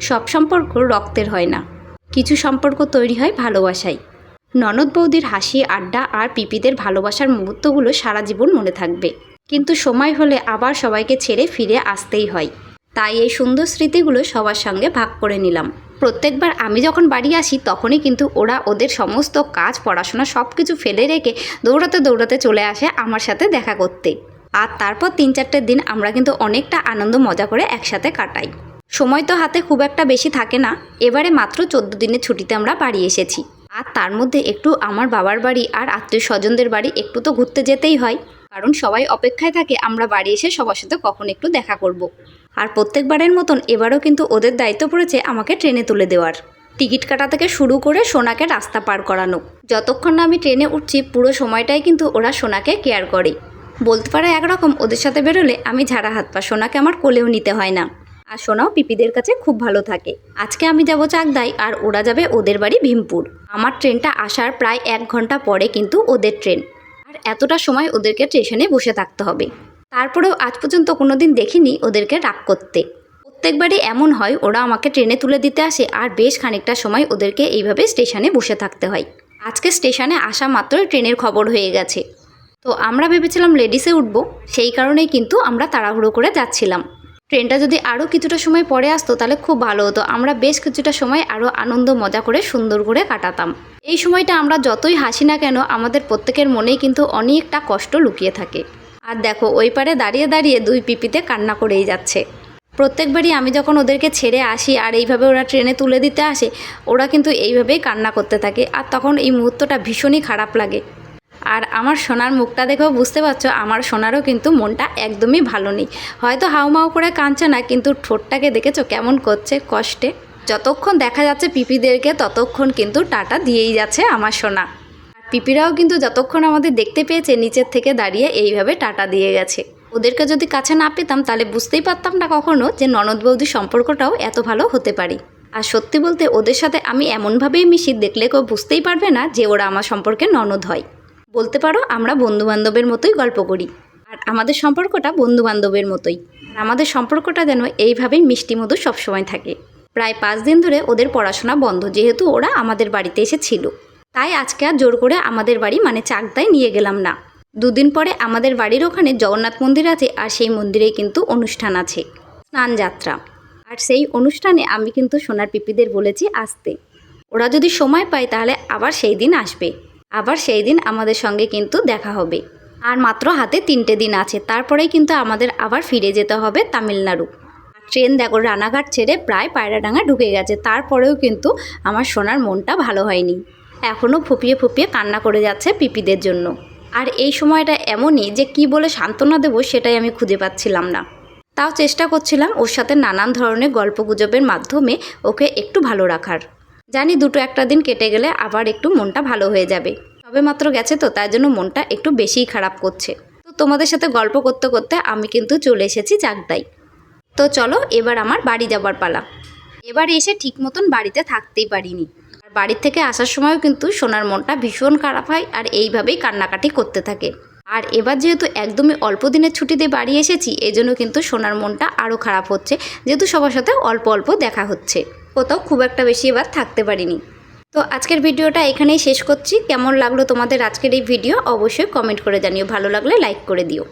সব সম্পর্ক রক্তের হয় না, কিছু সম্পর্ক তৈরি হয় ভালোবাসায়। ননদ বৌদির হাসি, আড্ডা আর পিপিদের ভালোবাসার মুহূর্তগুলো সারা জীবন মনে থাকবে। কিন্তু সময় হলে আবার সবাইকে ছেড়ে ফিরে আসতেই হয়। তাই এই সুন্দর স্মৃতিগুলো সবার সঙ্গে ভাগ করে নিলাম। প্রত্যেকবার আমি যখন বাড়ি আসি তখনই কিন্তু ওরা ওদের সমস্ত কাজ, পড়াশোনা সব কিছু ফেলে রেখে দৌড়াতে দৌড়াতে চলে আসে আমার সাথে দেখা করতে। আর তারপর 3-4 দিন আমরা কিন্তু অনেকটা আনন্দ মজা করে একসাথে কাটাই। সময় তো হাতে খুব একটা বেশি থাকে না। এবারে মাত্র 14 দিনের ছুটিতে আমরা বাড়ি এসেছি। আর তার মধ্যে একটু আমার বাবার বাড়ি আর আত্মীয় স্বজনদের বাড়ি একটু তো ঘুরতে যেতেই হয়, কারণ সবাই অপেক্ষায় থাকে আমরা বাড়ি এসে সবার সাথে কখন একটু দেখা করব। আর প্রত্যেকবারের মতন এবারও কিন্তু ওদের দায়িত্ব পড়েছে আমাকে ট্রেনে তুলে দেওয়ার। টিকিট কাটা থেকে শুরু করে সোনাকে রাস্তা পার করানো। যতক্ষণ না আমি ট্রেনে উঠছি পুরো সময়টাই কিন্তু ওরা সোনাকে কেয়ার করে। বলতে পারে একরকম ওদের সাথে বেরোলে আমি ঝাড়া হাত পা, সোনাকে আমার কোলেও নিতে হয় না। আর সোনাও পিপিদের কাছে খুব ভালো থাকে। আজকে আমি যাব চাকদায় আর ওরা যাবে ওদের বাড়ি ভীমপুর। আমার ট্রেনটা আসার প্রায় 1 ঘন্টা পরে কিন্তু ওদের ট্রেন। আর এতটা সময় ওদেরকে স্টেশনে বসে থাকতে হবে। তারপরেও আজ পর্যন্ত কোনো দিন দেখিনি ওদেরকে রাগ করতে। প্রত্যেকবারই এমন হয়, ওরা আমাকে ট্রেনে তুলে দিতে আসে আর বেশ খানিকটা সময় ওদেরকে এইভাবে স্টেশনে বসে থাকতে হয়। আজকে স্টেশনে আসা মাত্রই ট্রেনের খবর হয়ে গেছে। তো আমরা ভেবেছিলাম লেডিসে উঠব, সেই কারণেই কিন্তু আমরা তাড়াহুড়ো করে যাচ্ছিলাম। ট্রেনটা যদি আরও কিছুটা সময় পরে আসতো তাহলে খুব ভালো হতো। আমরা বেশ কিছুটা সময় আরও আনন্দ মজা করে সুন্দর করে কাটাতাম। এই সময়টা আমরা যতই হাসি না কেন আমাদের প্রত্যেকের মনেই কিন্তু অনেকটা কষ্ট লুকিয়ে থাকে। আর দেখো ওই পারে দাঁড়িয়ে দাঁড়িয়ে 2 পিপিতে কান্না করেই যাচ্ছে। প্রত্যেকবারই আমি যখন ওদেরকে ছেড়ে আসি আর এইভাবে ওরা ট্রেনে তুলে দিতে আসে, ওরা কিন্তু এইভাবেই কান্না করতে থাকে। আর তখন এই মুহূর্তটা ভীষণই খারাপ লাগে। আর আমার সোনার মুখটা দেখেও বুঝতে পারছো আমার সোনারও কিন্তু মনটা একদমই ভালো নেই। হয়তো হাউমাউ করে কাঁদছে না, কিন্তু ঠোঁটটাকে দেখেছো কেমন করছে কষ্টে। যতক্ষণ দেখা যাচ্ছে পিপিদেরকে ততক্ষণ কিন্তু টাটা দিয়েই যাচ্ছে আমার সোনা। আর পিপিরাও কিন্তু যতক্ষণ আমাদের দেখতে পেয়েছে নিচের থেকে দাঁড়িয়ে এইভাবে টাটা দিয়ে গেছে। ওদেরকে যদি কাছে না পেতাম তাহলে বুঝতেই পারতাম না কখনো যে ননদ বৌদির সম্পর্কটাও এত ভালো হতে পারে। আর সত্যি বলতে ওদের সাথে আমি এমনভাবেই মিশি, দেখলে কেউ বুঝতেই পারবে না যে ওরা আমার সম্পর্কে ননদ হয়। বলতে পারো আমরা বন্ধুবান্ধবের মতোই গল্প করি। আর আমাদের সম্পর্কটা বন্ধুবান্ধবের মতোই। আমাদের সম্পর্কটা যেন এইভাবেই মিষ্টি মধু সবসময় থাকে। প্রায় 5 দিন ধরে ওদের পড়াশোনা বন্ধ, যেহেতু ওরা আমাদের বাড়িতে এসেছিল। তাই আজকে আর জোর করে আমাদের বাড়ি মানে চাকদায় নিয়ে গেলাম না। 2 দিন পরে আমাদের বাড়ির ওখানে জগন্নাথ মন্দির আছে, আর সেই মন্দিরেই কিন্তু অনুষ্ঠান আছে, স্নান যাত্রা। আর সেই অনুষ্ঠানে আমি কিন্তু সোনার পিপিদের বলেছি আসতে। ওরা যদি সময় পায় তাহলে আবার সেই দিন আসবে। আবার সেই দিন আমাদের সঙ্গে কিন্তু দেখা হবে। আর মাত্র হাতে 3টে দিন আছে, তারপরেই কিন্তু আমাদের আবার ফিরে যেতে হবে তামিলনাড়ু। ট্রেন দেখো রানাঘাট ছেড়ে প্রায় পায়রাডাঙ্গা ঢুকে গেছে, তারপরেও কিন্তু আমার সোনার মনটা ভালো হয়নি। এখনও ফুপিয়ে ফুপিয়ে কান্না করে যাচ্ছে পিপিদের জন্য। আর এই সময়টা এমনই যে কি বলে সান্ত্বনা দেবো সেটাই আমি খুঁজে পাচ্ছিলাম না। তাও চেষ্টা করছিলাম ওর সাথে নানান ধরনের গল্পগুজবের মাধ্যমে ওকে একটু ভালো রাখার। জানি 2-1 দিন কেটে গেলে আবার একটু মনটা ভালো হয়ে যাবে। সবে মাত্র গেছে তো, তাই জন্য মনটা একটু বেশিই খারাপ করছে। তো তোমাদের সাথে গল্প করতে করতে আমি কিন্তু চলে এসেছি চাকদায়। তো চলো এবার আমার বাড়ি যাবার পালা। এবার এসে ঠিক মতন বাড়িতে থাকতেই পারিনি। আর বাড়ির থেকে আসার সময়ও কিন্তু সোনার মনটা ভীষণ খারাপ হয় আর এইভাবেই কান্নাকাটি করতে থাকে। আর এবার যেহেতু একদমই অল্প দিনের ছুটিতে বাড়ি এসেছি, এই জন্য কিন্তু সোনার মনটা আরও খারাপ হচ্ছে, যেহেতু সবার সাথে অল্প অল্প দেখা হচ্ছে। কোথাও খুব একটা বেশি এবার থাকতে পারিনি। তো আজকের ভিডিওটা এখানেই শেষ করছি। কেমন লাগলো তোমাদের আজকের এই ভিডিও অবশ্যই কমেন্ট করে জানিও। ভালো লাগলে লাইক করে দিও।